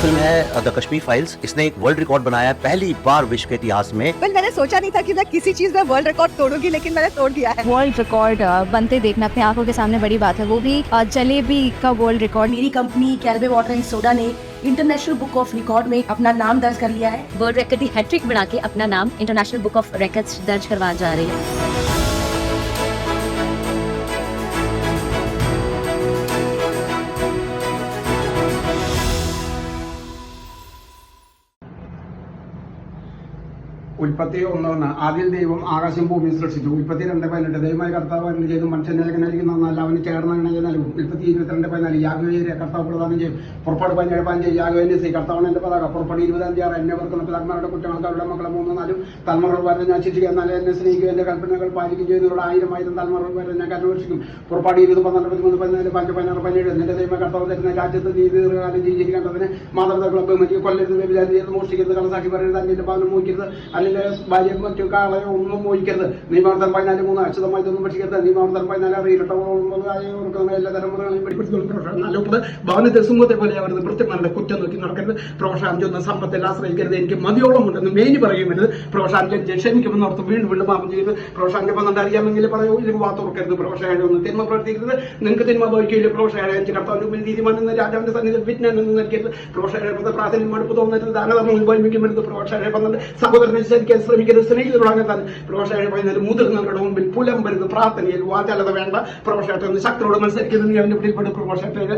Film है the Kashmir files. इसने एक वर्ल्ड रिकॉर्ड बनाया है पहली बार विश्व के इतिहास में। मैंने सोचा नहीं था कि मैं किसी चीज में वर्ल्ड रिकॉर्ड तोड़ूंगी, लेकिन मैंने तोड़ दिया है। वर्ल्ड रिकॉर्ड बनते देखना अपने आंखों के सामने बड़ी बात है, वो भी जलेबी का वर्ल्ड रिकॉर्ड। मेरी कंपनी कैलवे वाटर एंड सोडा ने इंटरनेशनल बुक ऑफ रिकॉर्ड में अपना नाम दर्ज कर लिया है। वर्ल्ड रिकॉर्ड की हैट्रिक बना के अपना नाम इंटरनेशनल बुक ऑफ रिकॉर्ड्स दर्ज करवा जा रही है। ഉൽപ്പത്തി 1:1 ആദ്യം ദൈവം ആകാശം ഭൂമി സൃഷ്ടിച്ചു. ഉൽപ്പത്തി 2:18 ദൈവമായ കർത്താവ് അരുളി ചെയ്തു മനുഷ്യൻ നൽകുന്നതല്ല അവന് ചേർന്ന നൽകും. ഉൽപ്പത്തി 22:14 യാഗോയെ കർത്താവ് പ്രദാനം ചെയ്യും. പുറപ്പാട് 17:15 യാഗോയെ സി കർത്താവാണ് എന്റെ പതാക. പുറപ്പാട് 20:6 എന്നെ വെറുക്കുന്ന പിതാക്കന്മാരുടെ കുറ്റങ്ങൾക്ക് അവരുടെ മക്കളെ 3-4 തലമുറകൾ വരെ ഞാൻ ശിക്ഷിക്കുക. എന്നാലും എന്നെ സ്നേഹിക്കും എന്റെ കൽപ്പനകൾ പാലിക്കുകയും ചെയ്യുന്നവരുടെ 1000 തലമുറകൾ വരെ ഞാൻ അന്വേഷിക്കും. പുറപ്പാട് 20, 12, 13, 14, 15, 16, 17 നിന്റെ ദൈവമായ കർത്താവ് തരുന്ന രാജ്യത്ത് നീ ദീർഘകാലം ജീവിച്ചിരിക്കേണ്ടതിന് മാതാപിതാക്കളെ ബഹുമതിക്ക് കൊല്ലരുത്, വ്യഭിചാരം ചെയ്ത് മോഷ്ടിക്കരുത്, കള്ളസാക്ഷി പറയരുത്, അന്യന്റെ ഭവനം മോഹിക്കരുത്, അല്ലെങ്കിൽ ഭാര്യയും മറ്റു കാളയോ ഒന്നും മോഹിക്കരുത്. നിയമാവർത്തനം 14:3 അച്യുതമായി ഇതൊന്നും പഠിക്കരുത്. നിയമാവർത്തനം 14 എല്ലാ തലമുറകളെയും പഠിപ്പിച്ചു. ഭവനത്തെ സിംഹത്തെ പോലെ അവരുടെ വൃത്തിമാരുടെ കുറ്റം നോക്കി നടക്കരുത്. പ്രൊഫഷൻ 5 സമ്പത്തിൽ ആശ്രയിക്കരുത്, എനിക്ക് മതിയോളം ഉണ്ടെന്ന് മേനി പറയുമരുത്. പ്രൊഫഷൻ 5 ക്ഷമിക്കുമെന്ന് ഓർത്ത് വീണ്ടും വീണ്ടും പാപം ചെയ്ത്. പ്രൊഫഷൻ 5 അറിയാമെങ്കിൽ പറയൂ, ഇതിന് വാത്തുറക്കരുത്. പ്രൊഫഷൻ 7 തിന്മ പ്രവർത്തിക്കരുത്, നിങ്ങൾക്ക് തിന്മ ഭവിക്കില്ല. പ്രൊഫഷൻ 5 കർത്താവിന്റെ മുമ്പിൽ നീതിമാനെന്ന് രാജാവിന്റെ സന്നിധിയിൽ വിജ്ഞാനം എന്ന് നൽകരുത്. പ്രൊഫഷൻ 7 പ്രാർത്ഥനയിൽ മടുപ്പ് തോന്നരുത്, ദാനധർമ്മം ഉപയോഗിക്കരുത്. പ്രൊഫഷൻ 7 സഹോദരനെ ശ്രമിക്കാൻ ശ്രമിക്കരുത്, സ്നേഹിതരോടാകാൻ. പ്രൊഫഷൻ 7 മുതിർന്നവരുടെ മുമ്പിൽ പുലമ്പരുത്, പ്രാർത്ഥനയിൽ വാചാലത വേണ്ട. പ്രൊഫഷൻ 8 ശക്തിയോട് മത്സരിക്കുന്നത് നീ അവന്റെ പിടിപ്പെടും. പ്രൊഫഷൻ 8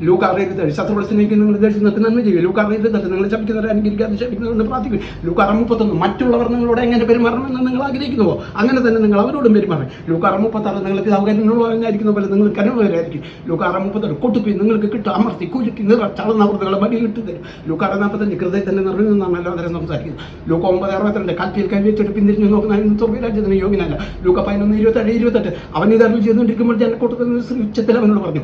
ലൂക്കാറിയത് ശത്രുക്കളെ സ്നേഹിക്കുന്ന നിങ്ങൾ ദേശത്ത് നന്മ ചെയ്യും. ലൂക്കാറിയത് നിങ്ങൾ ശപിക്കുന്നവരെ അനുകരിക്കാതെ ശപിക്കുന്നവരെന്ന് പ്രാർത്ഥിക്കും. ലൂക്കാറ് 31 മറ്റുള്ളവർ നിങ്ങളോട് എങ്ങനെ പെരുമാറണമെന്ന് നിങ്ങൾ ആഗ്രഹിക്കുന്നുവോ അങ്ങനെ തന്നെ നിങ്ങൾ അവരോടും പെരുമാറും. ലൂക്കാറ് 36 നിങ്ങൾക്ക് സൗകര്യങ്ങളുള്ളവരായിരിക്കുന്ന പോലെ നിങ്ങൾ കരുവരായിരിക്കും. ലൂക്കാറ് 36 കൊട്ടുപ്പി നിങ്ങൾക്ക് കിട്ടും, അമർത്തി കുലുക്കി ചളന്ന വൃത്തികളെ മടി ഇട്ട് തരും. ലൂക്കാറ് 45 ഹൃദയത്തിന്റെ നിറഞ്ഞെന്നാണ് എല്ലാവരും സംസാരിക്കുന്നത്. ലൂക്ക 9:62 കൽപ്പിയിൽ കൈവച്ചിട്ട് പിന്തിരിഞ്ഞ് നോക്കുന്ന സ്വർഗ്ഗരാജ്യത്തിന് യോഗ്യനല്ല. ലൂക്ക 11:27 അവൻ ഇതറിൽ ചെയ്തുകൊണ്ടിരിക്കുമ്പോൾ ജനക്കൂട്ടത്തിൽ സ്ത്രീ ഉച്ചത്തിൽ അവനോട് പറഞ്ഞു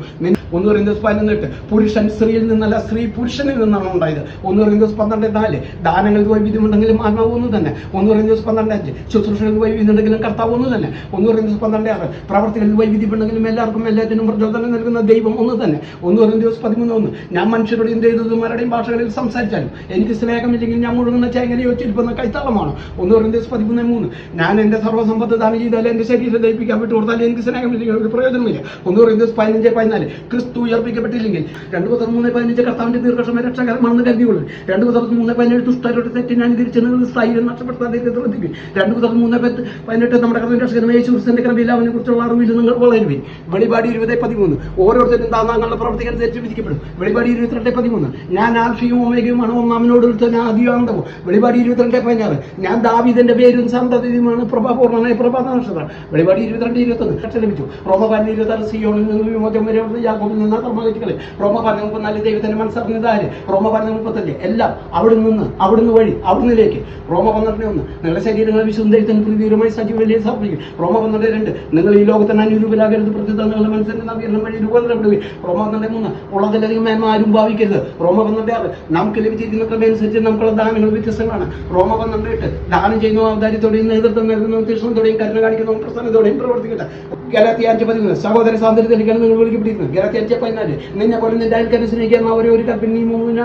1 കൊരിന്ത്യസ് 11:8 പുരുഷൻ സ്ത്രീയിൽ നിന്നല്ല, സ്ത്രീ പുരുഷനിൽ നിന്നാണ് ഉണ്ടായത്. 1 കൊരിന്ത്യസ് 12:4 ദാനങ്ങൾക്ക് വൈവിധ്യമുണ്ടെങ്കിലും ആത്മാവ് ഒന്ന് തന്നെ. 1 കൊരിന്ത്യസ് 12:5 ശുശ്രൂഷകൾക്ക് വൈവിധ്യമുണ്ടെങ്കിലും കർത്താവ് ഒന്ന് തന്നെ. 1 കൊരിന്ത്യസ് 12:6 പ്രവർത്തികൾക്ക് വൈവിധ്യമുണ്ടെങ്കിലും എല്ലാവർക്കും എല്ലാറ്റിനും പ്രചോദനം നൽകുന്ന ദൈവം ഒന്ന് തന്നെ. 1 കൊരിന്ത്യസ് 13:1 ഞാൻ മനുഷ്യരോട് എന്ത് ചെയ്തതും ആരുടെയും ഭാഷകളിൽ സംസാരിച്ചാലും എനിക്ക് സ്നേഹമില്ലെങ്കിൽ ഞാൻ മുഴുകുന്ന ചേങ്ങലയോ ചിരിപ്പുന്ന കൈത്താളമാണ്. 1 കൊരിന്ത്യസ് 13:3 ഞാൻ എന്റെ സർവ്വസമ്പത്ത് ദാനം ചെയ്താലും എന്റെ ശരീരം ദയിപ്പിക്കാൻ വിട്ടു കൊടുത്താലും എനിക്ക് സ്നേഹമില്ലെങ്കിൽ ഒരു പ്രയോജനമില്ല. 1 കൊരിന്ത്യസ് 15:14 ക്രിസ്തു ഉയർപ്പിക്കപ്പെട്ടില്ലെങ്കിൽ 2 കൊരിന്ത്യസ് 3:15 കർത്താവിന്റെ ദീർഘക്ഷമ രക്ഷകരമാണെന്ന് കരുതിയുള്ളൂ. 2 കൊരിന്ത്യസ് 3:17 ദുഷ്ടരുടെ തെറ്റ് ഞാൻ തിരിച്ചു സ്ഥൈര്യം നഷ്ടപ്പെടുത്താതെ ശ്രദ്ധിക്കും. 2 കൊരിന്ത്യസ് 3:18 നമ്മുടെ കർത്താവിന്റെ രക്ഷകനായ യേശു ക്രിസ്തുവിന്റെ കൃപയിൽ അവനെ കുറിച്ചുള്ള അറിവിൽ നിങ്ങൾ വളരുവിൻ. വെളിപാട് 20:13 ഓരോരുത്തരും താങ്കളുടെ പ്രവർത്തികൾ തെറ്റ് വിധിക്കപ്പെടും. വെളിപാട് 22:13 ഞാൻ ആൽഫയും ഒമേഗയുമാണ്, ഒന്നാമനോട് തന്നെ ആദ്യമാന്തവും. വെളിപാട് 22:16 ഞാൻ ദാവീദിന്റെ പേരും സന്തതിയുമാണ്, പ്രഭാപൂർണ്ണനായ പ്രഭാതനക്ഷത്രം. വെളിപാട് 22:21 ലഭിച്ചു. റോമക്കാരൻ 26 സിയോണിൽ നിന്ന് വിമോചനം വരെ യാക്കോബിൽ നിന്ന് തർമ്മകറ്റികളെ. റോമക്കാരൻ 34 ദൈവത്തിന്റെ മനസ്സറിഞ്ഞതാര്. റോമക്കാരൻ 35 എല്ലാം അവിടുന്ന് വഴി അവിടുന്നിലേക്ക്. റോമ 12:1 നിങ്ങളുടെ ശരീരങ്ങളെ വിശുദ്ധത്തിന് പ്രീതികരമായി സജീവതയിൽ സമർപ്പിക്കും. റോമ 12:2 നിങ്ങൾ ഈ ലോകത്തിന് അനുരൂപരാകരുത്, പ്രത്യേക നിങ്ങളുടെ മനസ്സിന്റെ നവീകരണം വഴി രൂപാന്തരപ്പെടുകയും. റോമ 12:3 ഉള്ളതിലധികം മേന്മ ആരും ഭാവിക്കരുത്. റോമ 12:6 നമുക്ക് ലഭിച്ചിരിക്കുന്ന ക്രമയനുസരിച്ച് നമുക്കുള്ള ദാനങ്ങൾ വ്യത്യസ്തങ്ങളാണ്. റോമ 12:8 ദാനം ചെയ്യുന്ന ഔദാര്യത്തോടെയും നേതൃത്വം നൽകുന്ന തീക്ഷ്ണതയോടെയും കരുണ കാണിക്കുന്ന പ്രസന്നതയോടെയും പ്രവർത്തിക്കട്ടെ. ഗലാത്യ 5:13 സഹോദര സാന്ദ്രതയിലേക്കാണ് നിങ്ങൾ വിളിക്കപ്പെട്ടിരിക്കുന്നത്. ഗലാത്യ 5:14 നിന്നെ പോലെ നിന്റെ അയൽക്കാരനെ സ്നേഹിക്കുന്ന അവരെ ഒരു കൽപ്പന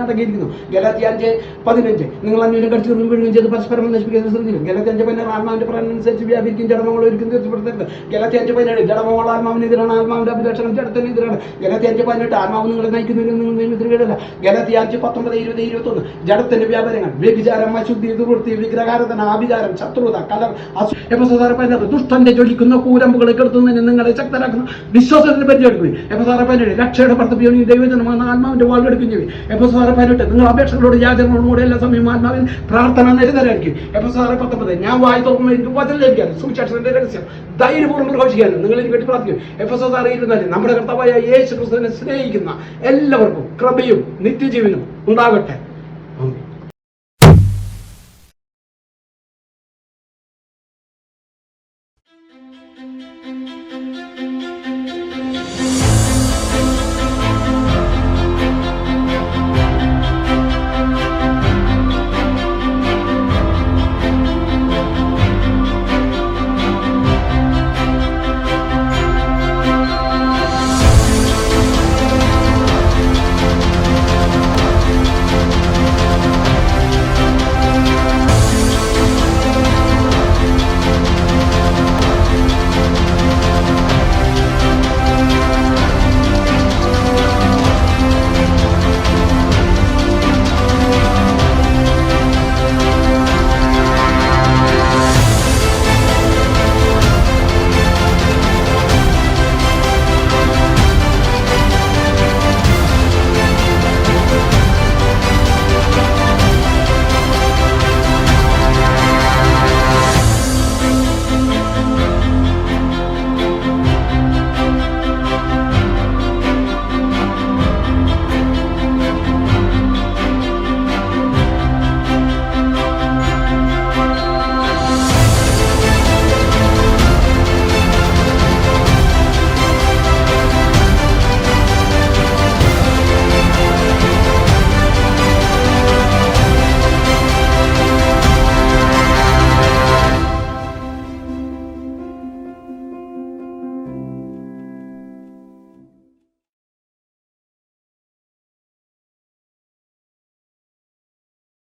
അടങ്ങിയിരിക്കുന്നു. ഗലാത്യ 5:15 നിങ്ങൾ അന്യോന്യം കടിച്ചു വീഴുകയും ചെയ്ത് പരസ്പരം നശിപ്പിക്കാൻ ശ്രദ്ധിക്കും. ഗലാത്യ 5:16 ആത്മാവിന്റെ പ്രാണനുസരിച്ച് വ്യാപിക്കും ജഡമങ്ങൾ ഒരിക്കലും തീർച്ചപ്പെടുത്തരുത്. ഗലാത്യ 5:17 ജഡമങ്ങൾ ആത്മാവിനെതിരാണ്, ആത്മാവിന്റെ അഭിലക്ഷണം ജഡത്തിനെതിരാണ്. ഗലാത്യ 5:18 ആത്മാവ് നിങ്ങളെ നയിക്കുന്നതിന് നിങ്ങൾ നിയമത്തിന് കീഴല്ല. ഗലാത്യ 5:19, 20, 21 ജഡത്തിന്റെ വ്യാപാരങ്ങൾ വ്യഭിചാരം, അശുദ്ധി, ദുർവൃത്തി, വിഗ്രഹാരാധന, ആഭിചാരം, ശത്രുത, കലർ, ദുഷ്ടന്റെ ജ്വലിക്കുന്ന കൂരമ്പുകളെ കെടുത്തുന്നതിന് നിങ്ങളെ ശക്തരാക്കുന്ന വിശ്വാസത്തിന് പരിചയപ്പെടുകയും. എഫെസോസ് രക്ഷയുടെ പർത്തവ്യം ദൈവജനമാണ് ആത്മാവിന്റെ വാളെടുക്കുകയും ചെയ്യും. എഫെസോസ് 18 നിങ്ങൾ അപേക്ഷകളോട് യാചനകളോട് എല്ലാ സമയം ആത്മാവിൽ പ്രാർത്ഥന നിരന്തരമായിരിക്കും. എഫെസോസ് 19 ഞാൻ വായി തുറക്കുമ്പോൾ എനിക്ക് വചനം ലഭിക്കാനും സുവിശേഷത്തിന്റെ രഹസ്യം ധൈര്യപൂർവ്വം പ്രഘോഷിക്കാനും നിങ്ങൾ എനിക്ക് വേണ്ടി പ്രാർത്ഥിക്കും. എഫെസോസ് 6:24 നമ്മുടെ കർത്താവായ യേശു ക്രിസ്തുവിനെ സ്നേഹിക്കുന്ന എല്ലാവർക്കും കൃപയും നിത്യജീവനും ഉണ്ടാകട്ടെ.